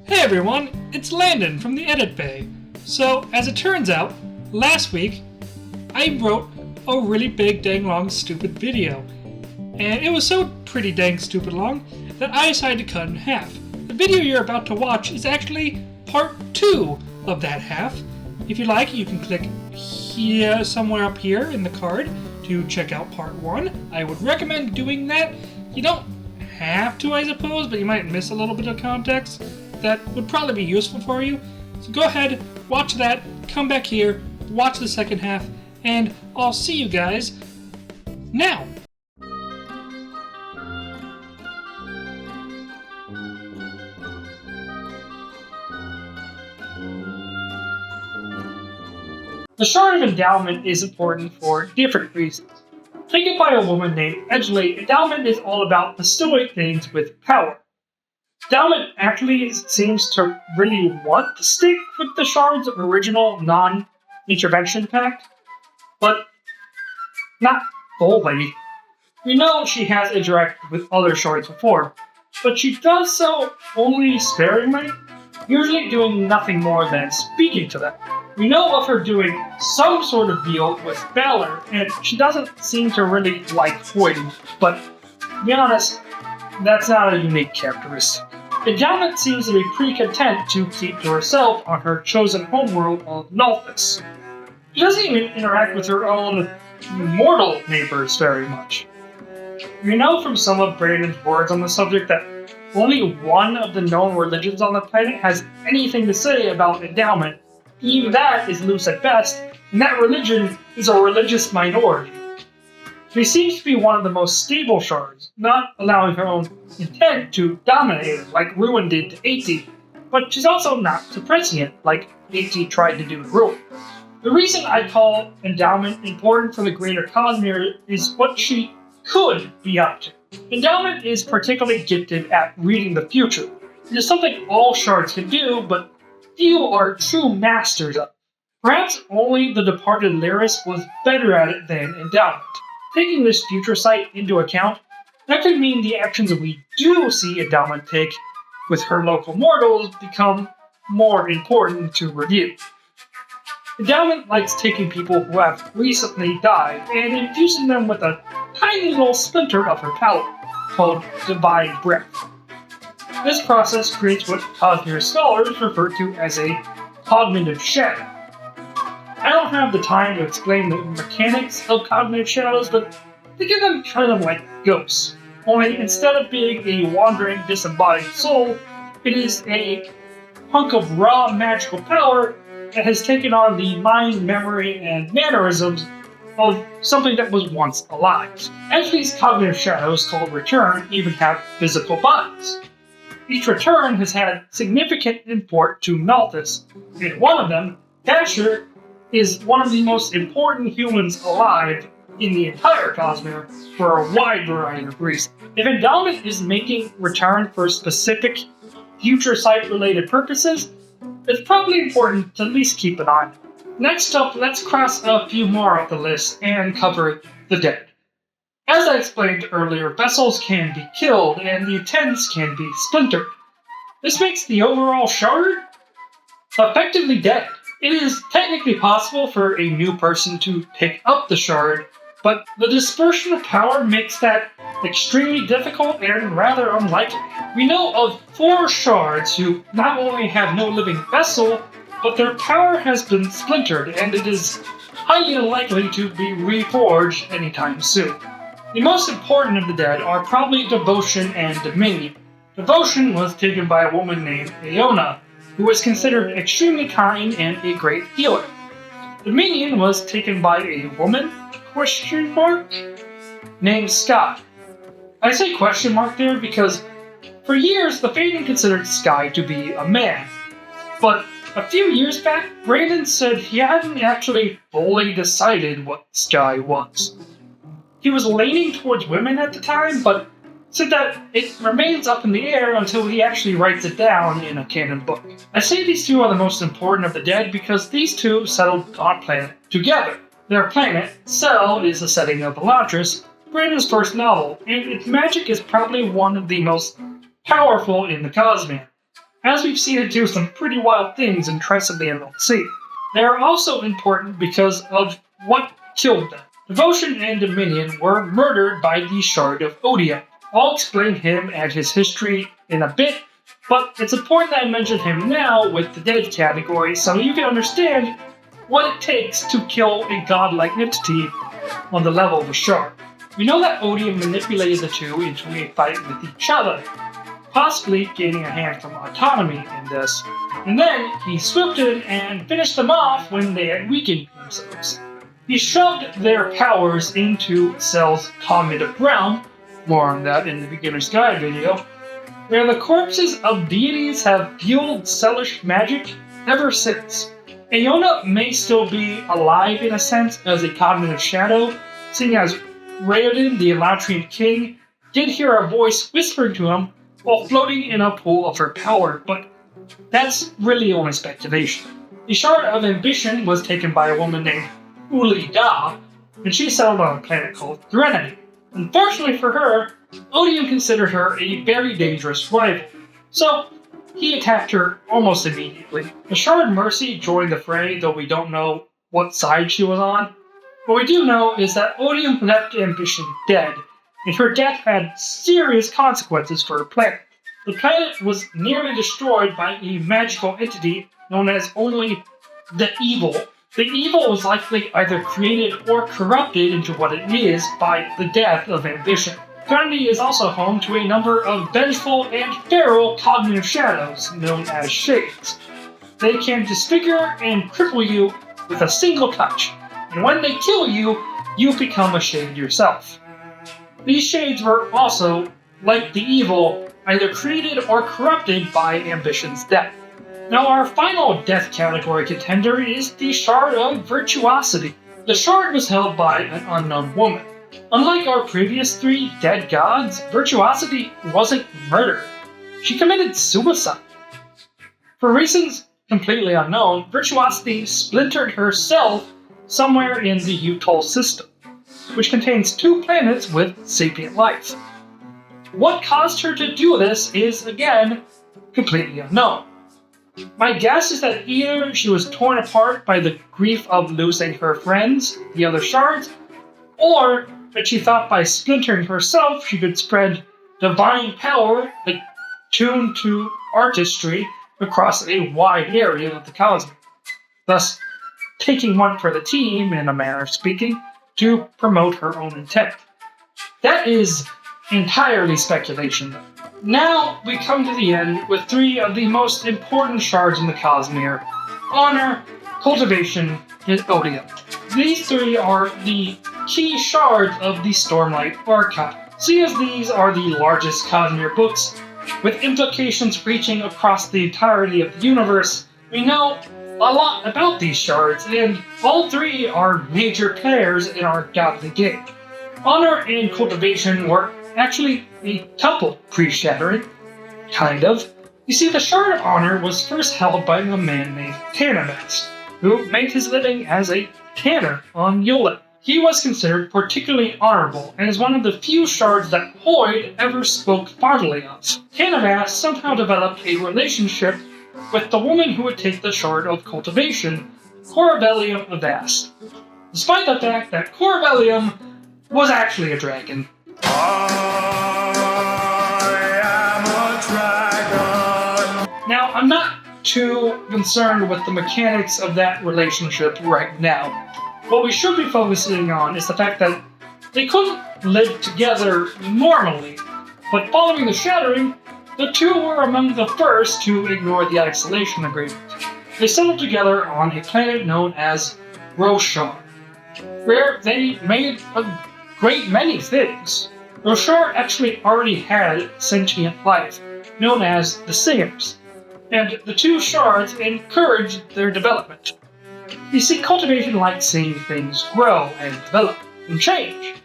Hey everyone, it's Landon from the Edit Bay. So, as it turns out, last week I wrote a really big dang long stupid video. And it was so pretty dang stupid long that I decided to cut in half. The video you're about to watch is actually part 2 of that half. If you like, you can click here, somewhere up here in the card to check out part 1. I would recommend doing that. You don't have to, I suppose, but you might miss a little bit of context that would probably be useful for you. So go ahead, watch that, come back here, watch the second half, and I'll see you guys now. The Shard of Endowment is important for different reasons. Taken by a woman named Edgley, Endowment is all about bestowing things with power. Endowment actually seems to really want to stick with the Shard's original non-intervention pact, but not fully. We know she has interacted with other Shards before, but she does so only sparingly, usually doing nothing more than speaking to them. We know of her doing some sort of deal with Valor, and she doesn't seem to really like hoarding, but to be honest, that's not a unique characteristic. Endowment seems to be pretty content to keep to herself on her chosen homeworld of Nalthis. She doesn't even interact with her own mortal neighbors very much. We know from some of Brandon's words on the subject that only one of the known religions on the planet has anything to say about Endowment. Even that is loose at best, and that religion is a religious minority. She seems to be one of the most stable Shards, not allowing her own intent to dominate it like Ruin did to Ati, but she's also not suppressing it like Ati tried to do to Ruin. The reason I call Endowment important for the greater Cosmere is what she could be up to. Endowment is particularly gifted at reading the future. It is something all Shards can do, but few are true masters of. Perhaps only the departed Lyris was better at it than Endowment. Taking this future sight into account, that could mean the actions that we do see Endowment take with her local mortals become more important to review. Endowment likes taking people who have recently died and infusing them with a tiny little splinter of her power, called Divine Breath. This process creates what Cosmere scholars refer to as a cognitive shadow. I don't have the time to explain the mechanics of cognitive shadows, but think of them kind of like ghosts. Only instead of being a wandering, disembodied soul, it is a hunk of raw magical power that has taken on the mind, memory, and mannerisms of something that was once alive. As these cognitive shadows, called Return, even have physical bodies. Each Return has had significant import to Nalthis, and one of them, Dasher, is one of the most important humans alive in the entire Cosmere for a wide variety of reasons. If Endowment is making Return for specific future sight-related purposes, it's probably important to at least keep an eye on it. Next up, let's cross a few more off the list and cover the dead. As I explained earlier, vessels can be killed and the intents can be splintered. This makes the overall Shard effectively dead. It is technically possible for a new person to pick up the Shard, but the dispersion of power makes that extremely difficult and rather unlikely. We know of 4 Shards who not only have no living vessel, but their power has been splintered and it is highly unlikely to be reforged anytime soon. The most important of the dead are probably Devotion and Dominion. Devotion was taken by a woman named Aona, who was considered extremely kind and a great healer. Dominion was taken by a woman, named Sky. I say question mark there because for years the Faden considered Sky to be a man. But a few years back, Brandon said he hadn't actually fully decided what Sky was. He was leaning towards women at the time, but said that it remains up in the air until he actually writes it down in a canon book. I say these two are the most important of the dead because these two settled on planet together. Their planet, Cell, is the setting of Elantris, Brandon's first novel, and its magic is probably one of the most powerful in the Cosmere. as we've seen it do some pretty wild things in Trice of the Unknown Sea. They are also important because of what killed them. Devotion and Dominion were murdered by the Shard of Odium. I'll explain him and his history in a bit, but it's important that I mention him now with the dead category so you can understand what it takes to kill a godlike entity on the level of a Shard. We know that Odium manipulated the two into a fight with each other, possibly gaining a hand from autonomy in this, and then he swooped in and finished them off when they had weakened themselves. He shoved their powers into Cell's cognitive realm, more on that in the Beginner's Guide video, where the corpses of deities have fueled Cellish magic ever since. Aeona may still be alive in a sense as a cognitive shadow, seeing as Raoden, the Elatrian king, did hear a voice whispering to him while floating in a pool of her power, but that's really only speculation. The Shard of Ambition was taken by a woman named Uli Da, and she settled on a planet called Threnody. Unfortunately for her, Odium considered her a very dangerous rival, so he attacked her almost immediately. The Shard Mercy joined the fray, though we don't know what side she was on. What we do know is that Odium left Ambition dead, and her death had serious consequences for her planet. The planet was nearly destroyed by a magical entity known as only the Evil. The Evil was likely either created or corrupted into what it is by the death of Ambition. Threnody is also home to a number of vengeful and feral cognitive shadows known as Shades. They can disfigure and cripple you with a single touch, and when they kill you, you become a Shade yourself. These Shades were also, like the Evil, either created or corrupted by Ambition's death. Now our final death category contender is the Shard of Virtuosity. The Shard was held by an unknown woman. Unlike our previous three dead gods, Virtuosity wasn't murdered. She committed suicide. For reasons completely unknown, Virtuosity splintered herself somewhere in the Utol system, which contains 2 planets with sapient life. What caused her to do this is, again, completely unknown. My guess is that either she was torn apart by the grief of losing her friends, the other Shards, or that she thought by splintering herself she could spread divine power attuned to artistry across a wide area of the cosmos, thus taking one for the team, in a manner of speaking, to promote her own intent. That is entirely speculation, though. Now we come to the end with 3 of the most important shards in the Cosmere: Honor, Cultivation, and Odium. These 3 are the key shards of the Stormlight Archive. Seeing as these are the largest Cosmere books, with implications reaching across the entirety of the universe, we know a lot about these shards, and all 3 are major players in our godly game. Honor and Cultivation were actually a couple pre-shattering, kind of. You see, the Shard of Honor was first held by a man named Tanavast, who made his living as a tanner on Yolet. He was considered particularly honorable, and is one of the few shards that Hoyd ever spoke fondly of. Tanavast somehow developed a relationship with the woman who would take the Shard of Cultivation, Corabellium Avast, despite the fact that Corabellium was actually a dragon. Now, I'm not too concerned with the mechanics of that relationship right now. What we should be focusing on is the fact that they couldn't live together normally, but following the shattering, the 2 were among the first to ignore the isolation agreement. They settled together on a planet known as Rosharan, where they made a great many things. Rosharan actually already had sentient life, known as the Singers, and the 2 shards encouraged their development. You see, Cultivation liked seeing things grow and develop and change.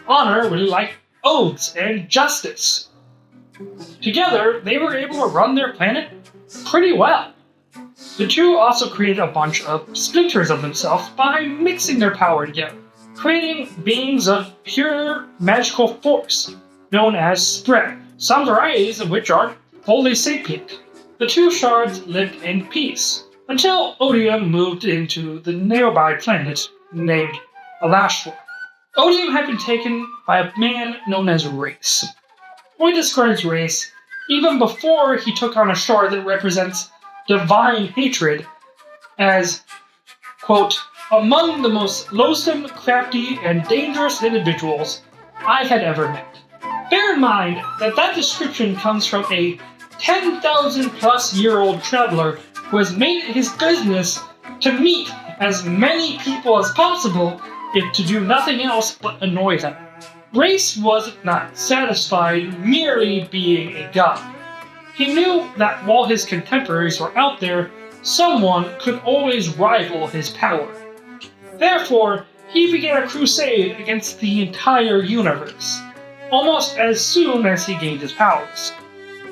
Honor really liked oaths and justice. Together, they were able to run their planet pretty well. The 2 also created a bunch of splinters of themselves by mixing their power together, creating beings of pure magical force, known as Spread, some varieties of which are wholly sapient. The two shards lived in peace until Odium moved into the nearby planet named Alashwa. Odium had been taken by a man known as Race. He describes Race even before he took on a shard that represents divine hatred as, quote, among the most loathsome, crafty, and dangerous individuals I had ever met. Bear in mind that that description comes from a 10,000 plus year old traveler who has made it his business to meet as many people as possible if to do nothing else but annoy them. Race was not satisfied merely being a god. He knew that while his contemporaries were out there, someone could always rival his power. Therefore, he began a crusade against the entire universe, almost as soon as he gained his powers.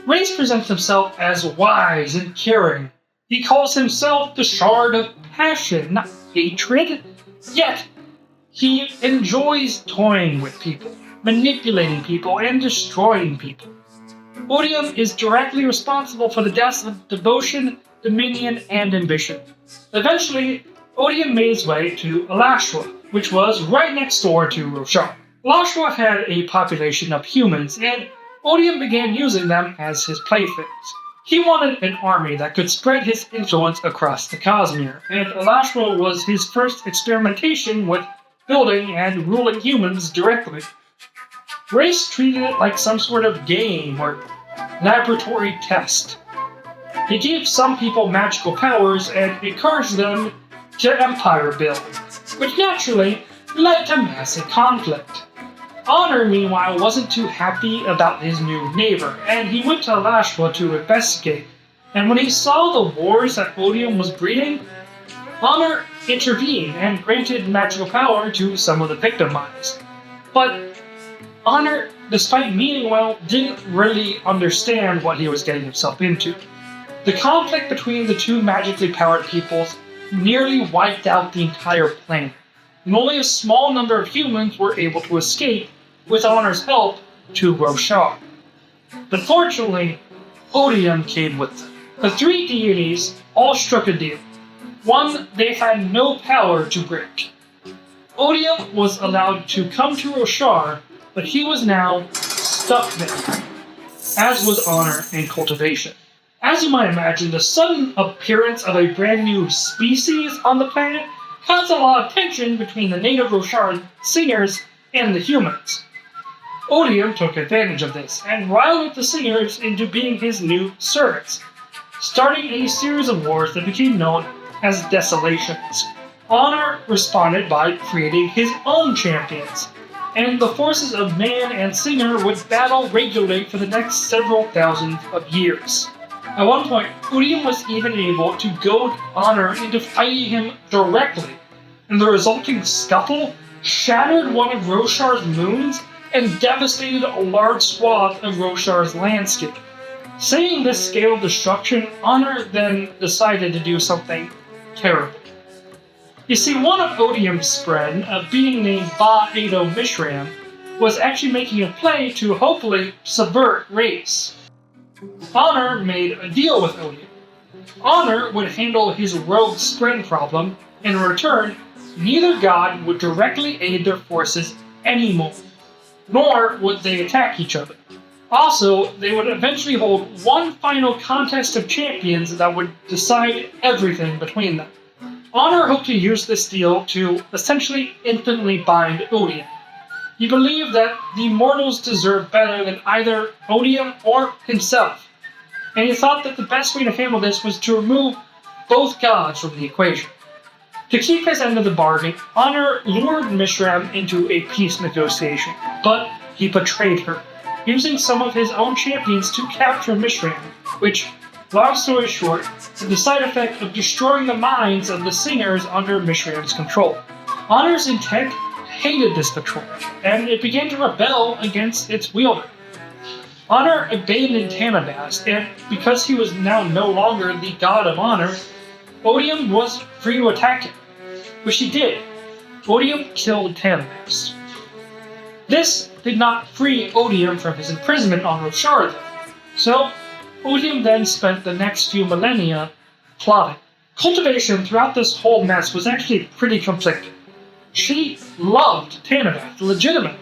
Race presents himself as wise and caring. He calls himself the Shard of Passion, not hatred. Yet, he enjoys toying with people, manipulating people, and destroying people. Odium is directly responsible for the deaths of devotion, dominion, and ambition. Eventually, Odium made his way to Alashwa, which was right next door to Rosharan. Alashwa had a population of humans, and Odium began using them as his playthings. He wanted an army that could spread his influence across the Cosmere, and Alashwa was his first experimentation with building and ruling humans directly. Race treated it like some sort of game or laboratory test. He gave some people magical powers and encouraged them to empire build, which naturally led to massive conflict. Honor, meanwhile, wasn't too happy about his new neighbor, and he went to Alashwa to investigate. And when he saw the wars that Odium was breeding, Honor intervened and granted magical power to some of the victimized. But Honor, despite meaning well, didn't really understand what he was getting himself into. The conflict between the two magically powered peoples nearly wiped out the entire planet, and only a small number of humans were able to escape with Honor's help to Rosharan. But fortunately, Odium came with them. The three deities all struck a deal, one they had no power to break. Odium was allowed to come to Rosharan, but he was now stuck there, as was Honor and Cultivation. As you might imagine, the sudden appearance of a brand new species on the planet caused a lot of tension between the native Rosharan singers and the humans. Odium took advantage of this and riled the singers into being his new servants, starting a series of wars that became known as Desolations. Honor responded by creating his own champions, and the forces of man and singer would battle regularly for the next several thousand of years. At one point, Odium was even able to goad Honor into fighting him directly, and the resulting scuffle shattered one of Roshar's moons and devastated a large swath of Roshar's landscape. Seeing this scale of destruction, Honor then decided to do something terrible. You see, one of Odium's spread, a being named Ba-Ado Mishram, was actually making a play to hopefully subvert Race. Honor made a deal with Odium. Honor would handle his rogue spren problem, and in return, neither god would directly aid their forces anymore, nor would they attack each other. Also, they would eventually hold one final contest of champions that would decide everything between them. Honor hoped to use this deal to essentially infinitely bind Odium. He believed that the mortals deserved better than either Odium or himself, and he thought that the best way to handle this was to remove both gods from the equation. To keep his end of the bargain, Honor lured Mishram into a peace negotiation, but he betrayed her, using some of his own champions to capture Mishram, which, long story short, had the side effect of destroying the minds of the singers under Mishram's control. Honor's intent hated this betrayal, and it began to rebel against its wielder. Honor abandoned Tanabast, and because he was now no longer the god of honor, Odium was free to attack him, which he did. Odium killed Tanabast. This did not free Odium from his imprisonment on Rosharan, so Odium then spent the next few millennia plotting. Cultivation throughout this whole mess was actually pretty conflicted. She loved Tanavath legitimately,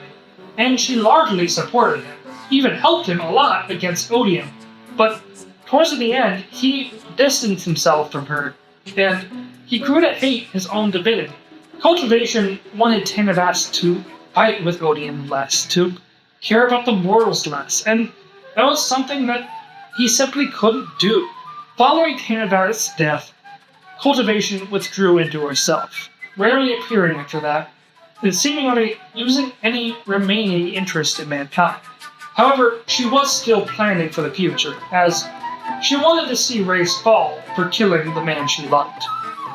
and she largely supported him, even helped him a lot against Odium. But towards the end, he distanced himself from her, and he grew to hate his own divinity. Cultivation wanted Tanavath to fight with Odium less, to care about the mortals less, and that was something that he simply couldn't do. Following Tanavath's death, Cultivation withdrew into herself, rarely appearing after that, and seemingly losing any remaining interest in mankind. However, she was still planning for the future, as she wanted to see Race fall for killing the man she loved.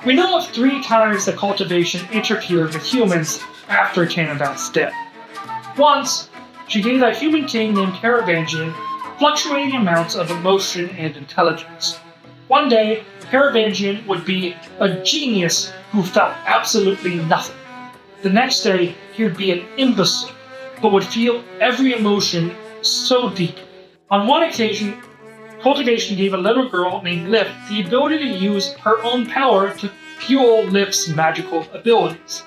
We know of 3 times that Cultivation interfered with humans after Tanavath's death. Once, she gave a human king named Caravangian fluctuating amounts of emotion and intelligence. One day, Caravangian would be a genius who felt absolutely nothing. The next day, he would be an imbecile, but would feel every emotion so deeply. On one occasion, Cultivation gave a little girl named Lif the ability to use her own power to fuel Lif's magical abilities.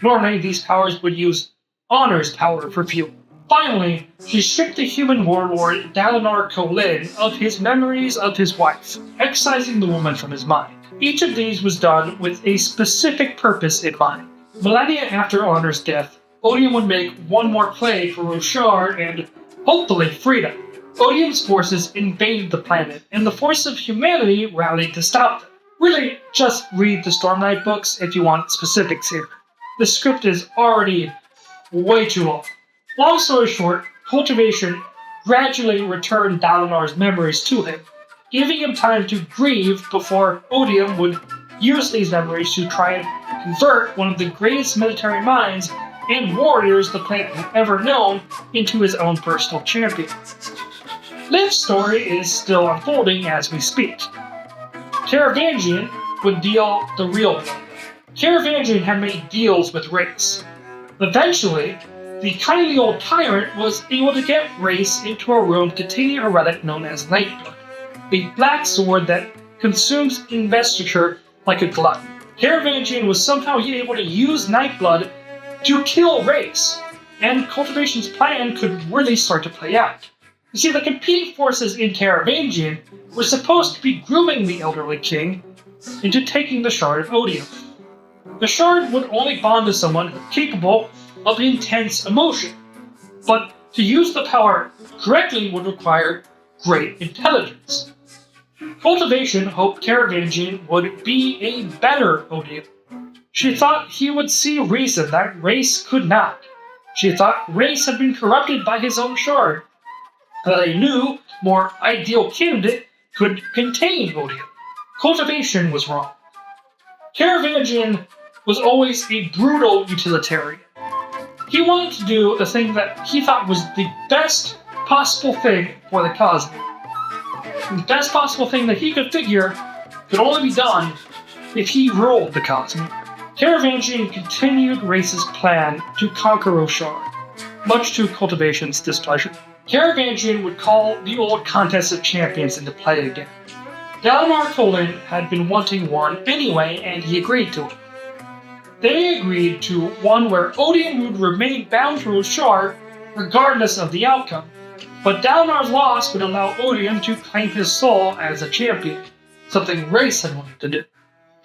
Normally, these powers would use Honor's power for fuel. Finally, she stripped the human warlord Dalinar Kholin of his memories of his wife, excising the woman from his mind. Each of these was done with a specific purpose in mind. Millennia after Honor's death, Odium would make one more play for Rosharan and, hopefully, freedom. Odium's forces invaded the planet, and the force of humanity rallied to stop them. Really, just read the Storm Knight books if you want specifics here. The script is already way too long. Long story short, Cultivation gradually returned Dalinar's memories to him, giving him time to grieve before Odium would use these memories to try and convert one of the greatest military minds and warriors the planet had ever known into his own personal champion. Liv's story is still unfolding as we speak. Caravangian would deal the real blow. Caravangian had made deals with Race. Eventually, the kindly old tyrant was able to get Race into a room containing a relic known as Nightblood, a black sword that consumes investiture like a glutton. Caravangian was somehow able to use Nightblood to kill Race, and Cultivation's plan could really start to play out. You see, the competing forces in Caravangian were supposed to be grooming the elderly king into taking the Shard of Odium. The Shard would only bond to someone capable of intense emotion, but to use the power correctly would require great intelligence. Cultivation hoped Caravangian would be a better Odium. She thought he would see reason that Race could not. She thought Race had been corrupted by his own Shard, that a new, more ideal candidate could contain Odium. Cultivation was wrong. Caravangian was always a brutal utilitarian. He wanted to do the thing that he thought was the best possible thing for the cosmos. The best possible thing that he could figure could only be done if he ruled the cosmos. Caravangian continued Race's plan to conquer Rosharan, much to Cultivation's displeasure. Caravangian would call the old Contest of Champions into play again. Dalinar Kholin had been wanting one anyway, and he agreed to it. They agreed to one where Odium would remain bound to Rosharan regardless of the outcome, but Dalinar's loss would allow Odium to claim his soul as a champion, something Race had wanted to do.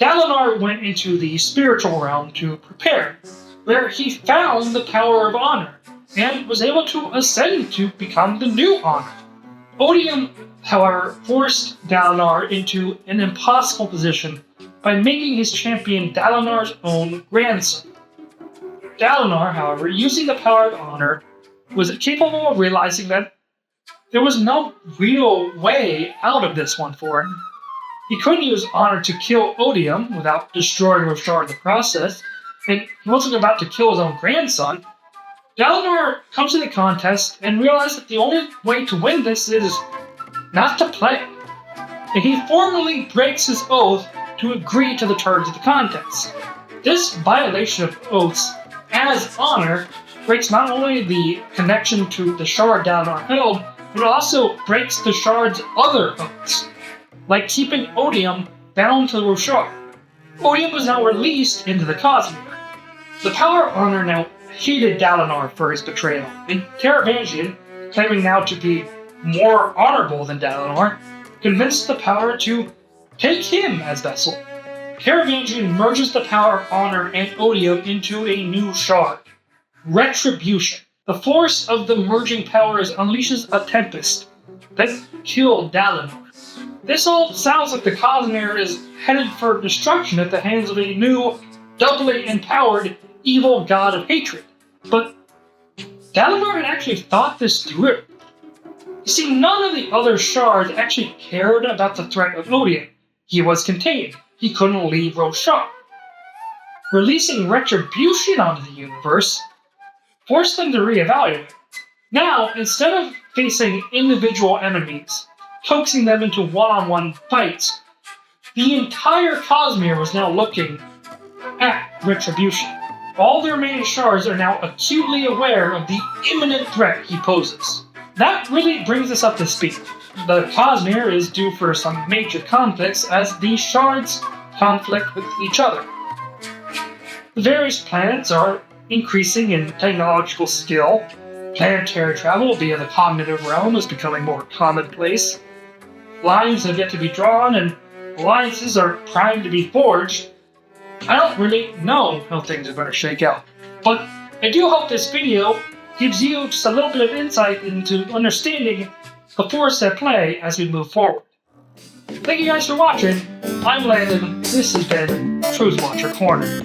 Dalinar went into the spiritual realm to prepare, where he found the power of honor, and was able to ascend to become the new Honor. Odium, however, forced Dalinar into an impossible position by making his champion Dalinar's own grandson. Dalinar, however, using the power of honor, was capable of realizing that there was no real way out of this one for him. He couldn't use honor to kill Odium without destroying Rosharan in the process, and he wasn't about to kill his own grandson. Dalinar comes to the contest and realizes that the only way to win this is not to play. And he formally breaks his oath to agree to the terms of the contest. This violation of oaths as honor breaks not only the connection to the Shard Dalinar held, It also breaks the Shards' other oaths, like keeping Odium bound to Rosharan. Odium was now released into the Cosmere. The Power Honor now hated Dalinar for his betrayal, and Caravangian, claiming now to be more honorable than Dalinar, convinced the Power to take him as vessel. Caravangian merges the Power, Honor, and Odium into a new shard, Retribution. The force of the merging powers unleashes a tempest that killed Dalinar. This all sounds like the Cosmere is headed for destruction at the hands of a new, doubly empowered evil god of hatred. But Dalinar had actually thought this through. You see, none of the other shards actually cared about the threat of Odium. He was contained. He couldn't leave Rosharan. Releasing Retribution onto the universe forced them to reevaluate. Now, instead of facing individual enemies, coaxing them into one-on-one fights, the entire Cosmere was now looking at Retribution. All the remaining shards are now acutely aware of the imminent threat he poses. That really brings us up to speed. The Cosmere is due for some major conflicts as the shards conflict with each other. The various planets are increasing in technological skill. Planetary travel via the cognitive realm is becoming more commonplace. Lines have yet to be drawn, and alliances are primed to be forged. I don't really know how things are going to shake out, but I do hope this video gives you just a little bit of insight into understanding the force at play as we move forward. Thank you guys for watching. I'm Landon. This has been Truth Watcher Corner.